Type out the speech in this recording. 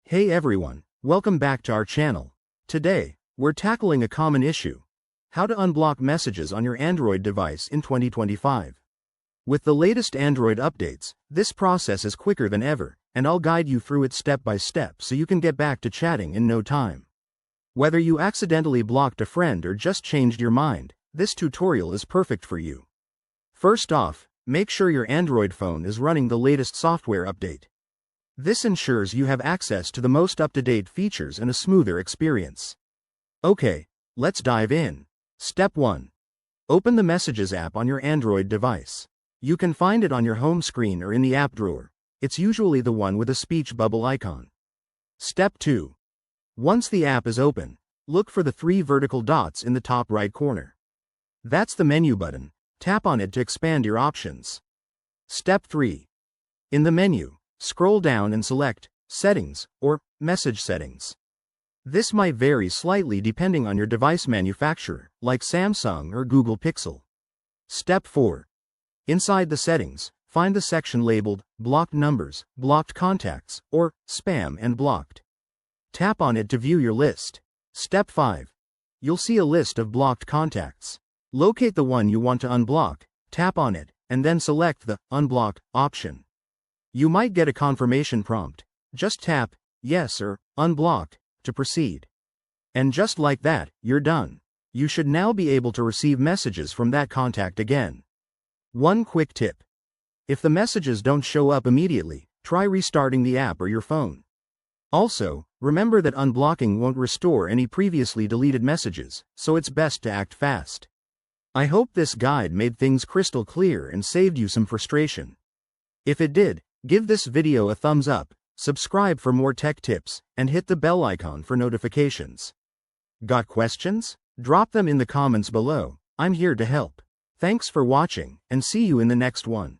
Hey everyone, welcome back to our channel. Today, we're tackling a common issue: how to unblock messages on your Android device in 2025. With the latest Android updates, this process is quicker than ever, and I'll guide you through it step by step so you can get back to chatting in no time. Whether you accidentally blocked a friend or just changed your mind, this tutorial is perfect for you. First off, make sure your Android phone is running the latest software update. This ensures you have access to the most up-to-date features and a smoother experience. Okay, let's dive in. Step 1. Open the Messages app on your Android device. You can find it on your home screen or in the app drawer. It's usually the one with a speech bubble icon. Step 2. Once the app is open, look for the 3 vertical dots in the top right corner. That's the menu button. Tap on it to expand your options. Step 3. In the menu, scroll down and select Settings or Message Settings. This might vary slightly depending on your device manufacturer, like Samsung or Google Pixel. Step 4. Inside the settings, find the section labeled Blocked Numbers, Blocked Contacts, or Spam and Blocked. Tap on it to view your list. Step 5. You'll see a list of blocked contacts. Locate the one you want to unblock, tap on it, and then select the Unblock option. You might get a confirmation prompt. Just tap Yes or Unblock to proceed. And just like that, you're done. You should now be able to receive messages from that contact again. One quick tip: if the messages don't show up immediately, try restarting the app or your phone. Also, remember that unblocking won't restore any previously deleted messages, so it's best to act fast. I hope this guide made things crystal clear and saved you some frustration. If it did, give this video a thumbs up, subscribe for more tech tips, and hit the bell icon for notifications. Got questions? Drop them in the comments below. I'm here to help. Thanks for watching, and see you in the next one.